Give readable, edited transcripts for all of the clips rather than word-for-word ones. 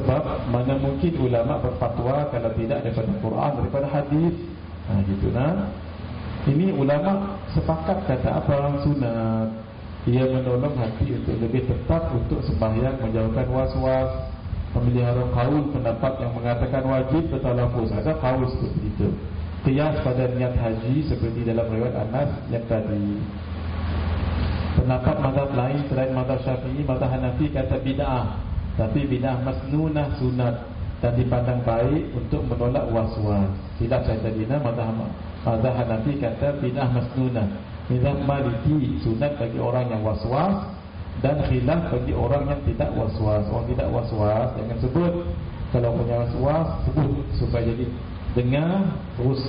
Sebab mana mungkin ulama berfatwa kalau tidak daripada Quran, daripada hadis. Gitu nah. Ini ulama sepakat kata apa? Sunat. Ia menolong hati untuk lebih tetap untuk sembahyang, menjauhkan was-was, memelihara qaul pendapat yang mengatakan wajib bertalafuz. Ada qaul seperti itu. Qiyas pada niat haji seperti dalam riwayat Anas yang tadi. Pendapat mazhab lain selain mazhab Syafi'i, mazhab Hanafi kata bid'ah. Tapi bid'ah masnunah, sunat, dan dipandang baik untuk menolak was-was. Tidak saya tadi mazhab Hanafi kata bid'ah masnunah. Mazhab Maliki sunat bagi orang yang was-was, dan khilaf bagi orang yang tidak was-was. Orang tidak was-was jangan sebut. Kalau punya was-was sebut supaya jadi dengar terus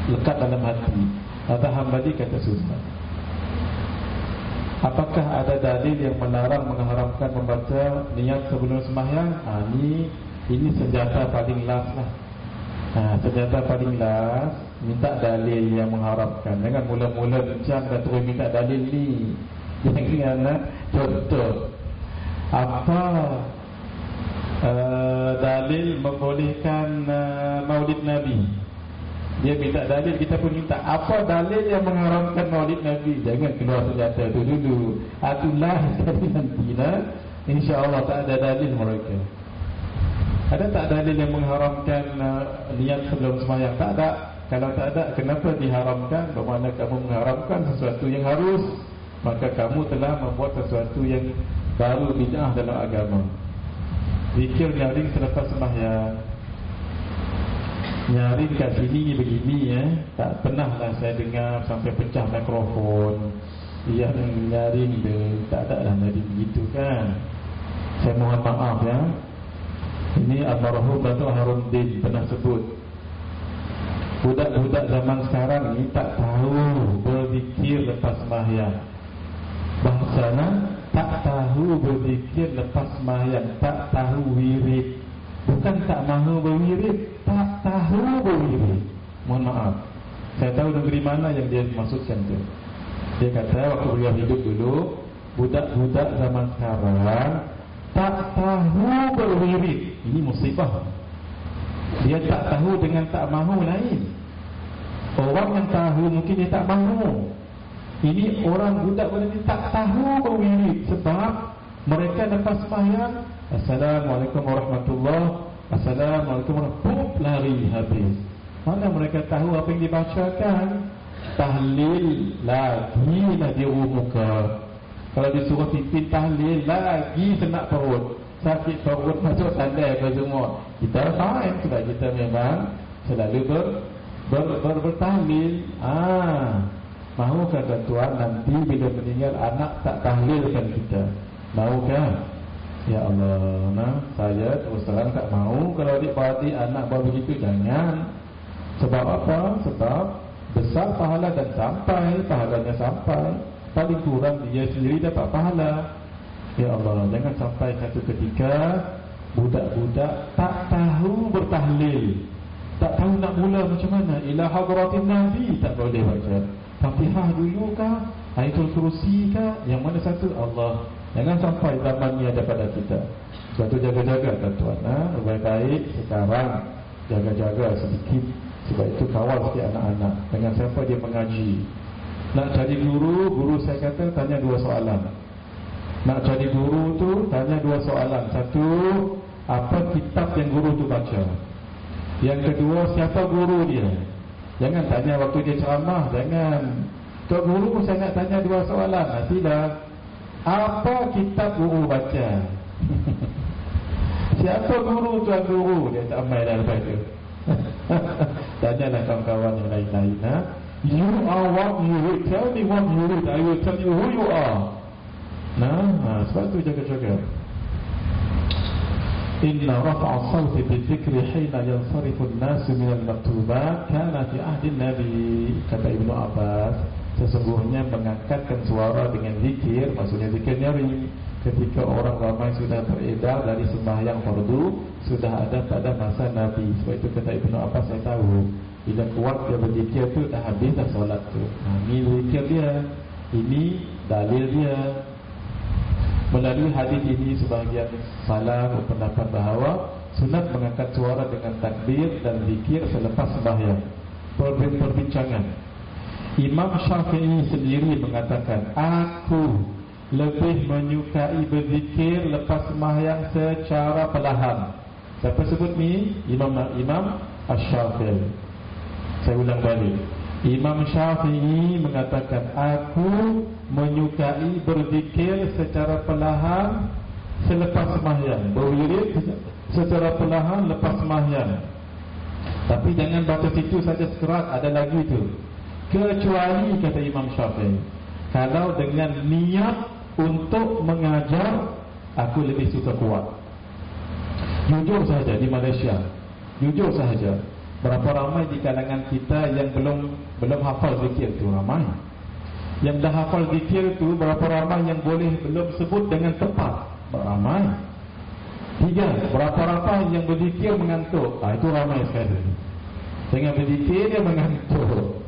lekat dalam hati. Mazhab Hambali kata sunat. Apakah ada dalil yang melarang, mengharamkan membaca niat sebelum sembahyang? Ini senjata paling last lah. Senjata paling last, minta dalil yang mengharamkan. Jangan mula-mula bincang dan terus minta dalil ni. Jangan contoh. Apa dalil membolehkan maulid Nabi? Dia minta dalil, kita pun minta apa dalil yang mengharamkan maulid Nabi. Jangan keluar senjata itu dulu. Atulah tapi nanti lah, InsyaAllah tak ada dalil mereka. Ada tak dalil yang mengharamkan niat sebelum sembahyang? Tak ada. Kalau tak ada, kenapa diharamkan? Bermakna kamu mengharamkan sesuatu yang harus, maka kamu telah membuat sesuatu yang baru, bid'ah dalam agama. Zikir nyaring selepas sembahyang, nyaring kat sini begini tak pernahlah saya dengar sampai pecah mikrofon yang nyaring dia. Tak ada lah nyaring begitu kan. Saya mohon maaf ya. Ini almarhum Datuk Haruddin pernah sebut, budak-budak zaman sekarang ni tak tahu berzikir lepas sembahyang. Bahasanya tak tahu berzikir lepas sembahyang, tak tahu wirid. Bukan tak mahu berwirid, tak tahu berwirid. Mohon maaf, saya tahu negeri mana yang dia maksudkan tu. Dia kata waktu beliau hidup dulu, budak-budak zaman sekarang tak tahu berwirid. Ini musibah. Dia tak tahu dengan tak mahu lain. Orang yang tahu mungkin dia tak mahu. Ini orang budak-budak ini tak tahu berwirid. Sebab mereka lepas sembahyang, Assalamualaikum warahmatullahi, Assalamualaikum warahmatullahi, lari habis. Mana mereka tahu apa yang dibacakan? Tahlil lagi nak dirumuka. Kalau disuruh pimpin tahlil lagi senak perut, sakit perut, masuk sandai ke semua. Kita faham sebab kita memang selalu bertahlil. Mahukah tuan nanti bila meninggal anak tak tahlilkan kita? Mahukah? Ya Allah, saya terus terang tak mahu. Kalau adik-beradik anak baru begitu, jangan. Sebab apa? Sebab besar pahala dan sampai, pahalanya sampai. Paling kurang dia sendiri dapat pahala. Ya Allah, jangan sampai satu ketika budak-budak tak tahu bertahlil, tak tahu nak mula macam mana. Ila hadratin Nabi tak boleh baca Fatihah dulu kah, Ayatul Kursi kah, yang mana satu? Allah. Jangan sampai zaman ni ada pada kita. Sebab tu jaga-jaga tuan-tuan. Baik-baik sekarang jaga-jaga sedikit. Sebab itu kawal sikit anak-anak dengan siapa dia mengaji. Nak cari guru saya kata tanya dua soalan. Nak cari guru tu tanya dua soalan. Satu, apa kitab yang guru tu baca? Yang kedua, siapa guru dia? Jangan tanya waktu dia ceramah. Jangan. Tuan guru saya nak tanya dua soalan. Tidak. Apa kitab guru baca? Siapa guru tuan guru? Dia tak main dah lepas tu. Tanyalah kawan-kawan yang lain-lain. You are what you read. Tell me what you read. I will tell you who you are. Sebab tu jaga-jaga. Inna rafa'a sawti bi-dhikri hina yansarifu an-nasu min al-maktubat kana fi ahdi Nabi. Kata Ibnu Abbas, sesungguhnya mengangkatkan suara dengan zikir, maksudnya zikir nyari, ketika orang ramai sudah beredar dari sembahyang fardu, sudah ada pada masa Nabi. Sebab itu kata Ibnu Abbas, saya tahu bila kuat dia berzikir tu dah habis dah solat tu. Ini zikir dia, ini dalil dia. Melalui hadis ini sebahagian salaf berpendapat bahawa sunat mengangkat suara dengan takbir dan zikir selepas sembahyang. Perbincangan. Imam Syafi'i sendiri mengatakan, aku lebih menyukai berzikir lepas sembahyang secara perlahan. Siapa sebut ni? Imam Asy-Syafi'i. Saya ulang balik. Imam Syafi'i mengatakan, aku menyukai berzikir secara perlahan selepas sembahyang, berwirid secara perlahan lepas sembahyang. Tapi jangan baca situ saja sekerat, ada lagi tu. Kecuali, kata Imam Syafi'i, kalau dengan niat untuk mengajar, aku lebih suka kuat. Jujur saja di Malaysia, jujur saja, berapa ramai di kalangan kita yang belum hafal zikir tu? Ramai. Yang dah hafal zikir tu, berapa ramai yang boleh belum sebut dengan tepat? Ramai. 3, berapa ramai yang berzikir mengantuk? Itu ramai sekali. Dengan berzikir dia mengantuk.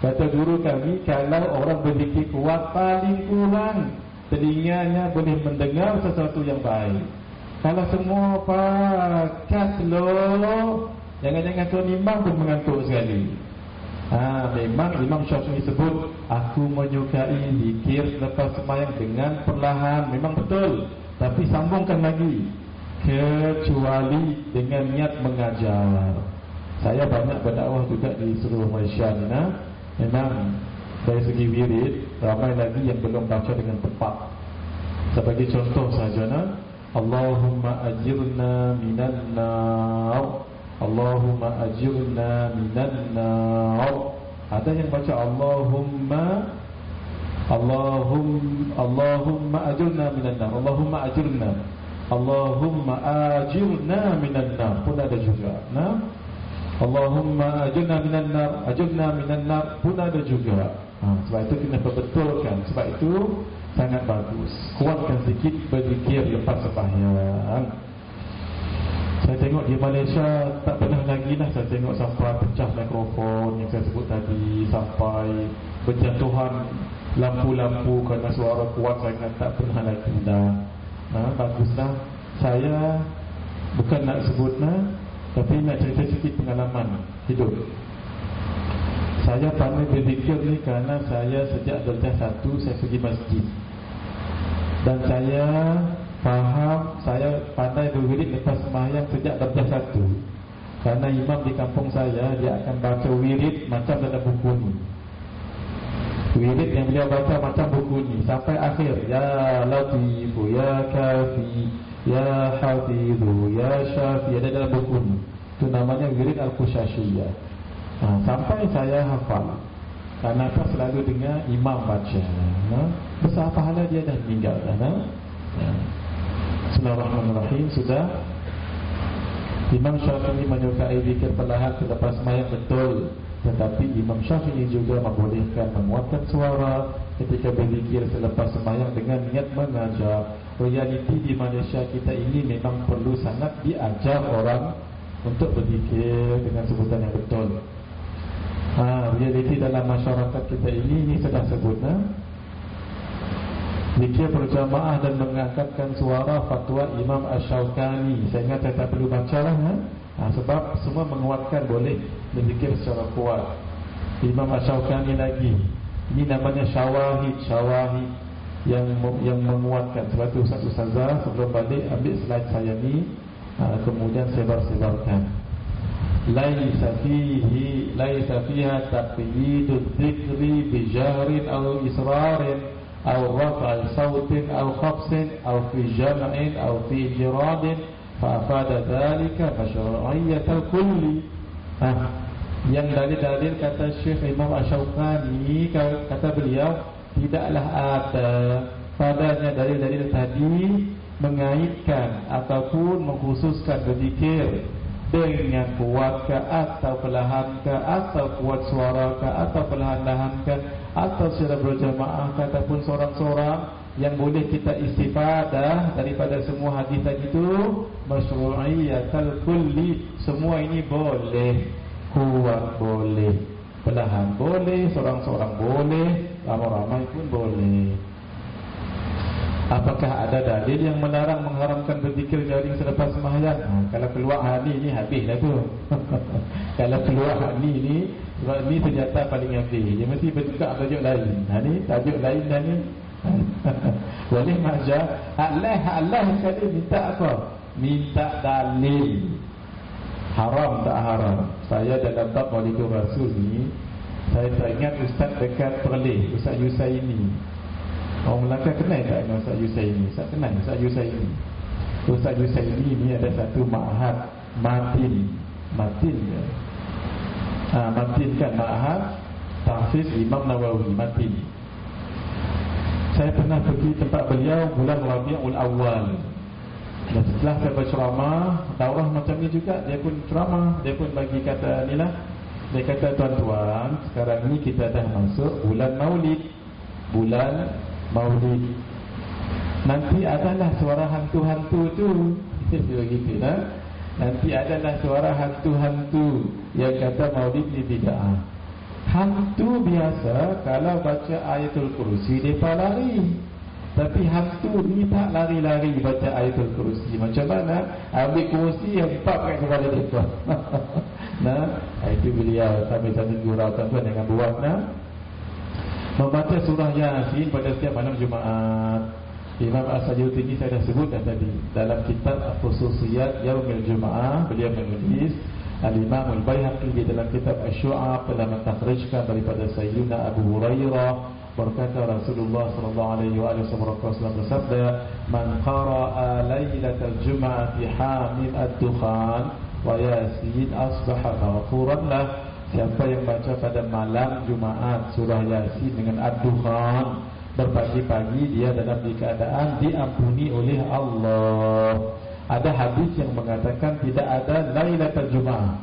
Kata guru kami, kalau orang berzikir kuat, paling kurang telinganya boleh mendengar sesuatu yang baik. Kalau semua pakat loh, jangan-jangan tuan imam pun mengantuk sekali. Memang Imam Syafi'i sebut, aku menyukai zikir selepas sembahyang dengan perlahan. Memang betul. Tapi sambungkan lagi, kecuali dengan niat mengajar. Saya banyak berdakwah juga di seluruh Malaysia ni. Memang dari segi wirid, ramai lagi yang belum baca dengan tepat. Sebagai contoh saja, Allahumma ajirna minan nar, Allahumma ajirna minan nar. Ada yang baca Allahumma ajirna minan nar, Allahumma ajirna, Allahumma ajirna minan nar pun ada juga. Allahumma ajirna minan nar, ajirna minan nar pun ada juga. Sebab itu kena perbetulkan. Sebab itu sangat bagus, kuatkan sikit berzikir lepas sembahyang. Saya tengok di Malaysia tak pernah lagi lah. Saya tengok sampai pecah mikrofon yang saya sebut tadi, sampai berjatuhan lampu-lampu kerana suara kuat sangat, tak pernah lagi dah. Baguslah. Saya bukan nak sebut tapi nak cerita sikit pengalaman hidup. Saya pandai berzikir ni kerana saya sejak darjah 1 saya pergi masjid. Dan saya faham, saya pandai berwirid lepas sembahyang sejak darjah 1. Kerana imam di kampung saya, dia akan baca wirid macam dalam buku ni. Wirid yang beliau baca macam buku ni sampai akhir. Ya Latifu, Ya Kafi, Ya Hafidhu, Ya Syafi, ada dalam buku ni. Itu namanya wirid Al-Qushashiyah. Sampai saya hafal. Karena apa? Selalu dengar imam baca. Besar pahala dia dah meninggal dah. Bismillahirrahmanirrahim. Sudah. Imam Syafi'i menyukai zikir perlahan selepas sembahyang, betul. Tetapi Imam Syafi'i juga membolehkan menguatkan suara ketika berzikir selepas sembahyang dengan niat mengajar. Realiti di Malaysia kita ini memang perlu sangat diajar orang untuk berzikir dengan sebutan yang betul. Realiti dalam masyarakat kita ini sudah sebut zikir berjamaah dan mengangkatkan suara, fatwa Imam Asy-Syaukani. Saya ingat saya tak perlu baca lah sebab semua menguatkan boleh berzikir secara kuat. Imam Asy-Syaukani lagi, ini namanya syawahid yang menguatkan. Sebab itu Ustazah sebelum balik ambil slide saya ni, kemudian sebar-sebarkan. Laisa fiha taqyidud dzikri bi jahrin aw israrin aw raf'al sautin aw khafsin aw fi jam'in aw fi jiradin fa afada dhalika masyru'iyyatal kulli. Yang dalil-dalil kata Syekh Imam Asy-Syaukani, kata beliau, tidaklah ada padanya dalil-dalil tadi mengaitkan ataupun mengkhususkan berzikir dengan kuat ke atau perlahan ke, atau kuat suara ke atau perlahan-lahan ke, atau secara berjamaah ke ataupun seorang-seorang. Yang boleh kita istifadah daripada semua hadis tadi itu masyru'iyyatul kulli. Semua ini boleh, kuat boleh, perlahan boleh, seorang-seorang boleh, ramai-ramai pun boleh. Apakah ada dalil yang melarang mengharamkan berzikir jaring selepas sembahyang? Kalau keluar hani ni habislah tu. Kalau keluar hani ni, sebab ni senjata paling habis. Dia mesti bertukar tajuk lain. Hani tajuk lain dah ni. Boleh maja Allah sekali minta apa? Minta dalil. Haram tak haram? Saya dalam bab Maulidul Rasul ni, saya teringat ustaz dekat Perlis, Ustaz Yusaini. Orang Melaka kenal tak dengan Ustaz Yusaini? Ustaz kenal Ustaz Yusaini. Ustaz Yusaini ni ada satu ma'had Matin ya. Matin kan, ma'had tahfiz Imam Nawawi, Matin. Saya pernah pergi tempat beliau bulan Rabiul Awal. Dan setelah saya berceramah, daurah macam ni juga, dia pun ceramah, dia pun bagi kata ni lah. Dia kata, tuan-tuan, sekarang ni kita dah masuk bulan Maulid. Bulan Maulid. Nanti adalah suara hantu-hantu tu. Begitu lah. Nanti adalah suara hantu-hantu yang kata Maulid ni bid'ah. Hantu biasa kalau baca ayatul kursi mereka lari. Tapi hantu ni tak lari-lari baca ayatul kursi. Macam mana? Ambil kursi yang empat kepada mereka. Nah, itu beliau sambil-sambil gurau tuan-tuan dengan berwarna. Membaca surah Yasin pada setiap malam Jumaat. Imam As-Sajudi ini saya dah sebut dah tadi. Dalam kitab Khususiyat Yaumil Jumaah, beliau menulis, Al-Imam Al-Baihaqi di dalam kitab Asy-Syu'ab telah mentakhrijkan daripada Sayyidina Abu Hurairah, berkata Rasulullah sallallahu alaihi wasallam bersabda, "Man qara'a lailatal jum'ati hamim ad-dukhan wa yasin asbaha maghfuran lah." Siapa yang baca pada malam Jumaat surah Yasin dengan ad-dukhan, berpagi-pagi dia dalam keadaan diampuni oleh Allah. Ada hadis yang mengatakan tidak ada Lailatul Jumaah.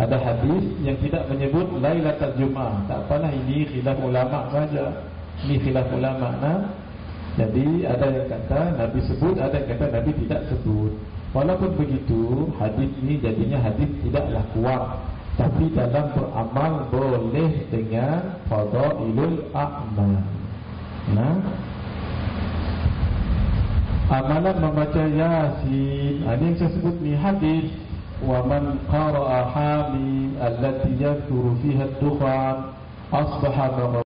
Ada hadis yang tidak menyebut Lailatul Jumaah. Tak apalah, ini khilaf ulama saja. Ini khilaf ulama. Jadi ada yang kata Nabi sebut, ada yang kata Nabi tidak sebut. Walaupun begitu, hadis ini jadinya hadis tidaklah kuat. Tapi dalam beramal boleh dengan fadailul a'mal. Amalan membaca Yasin, ada yang saya sebut ni hadis. Wa man qara'a hamim allati yadhkuru fiha ad-dukhan asbaha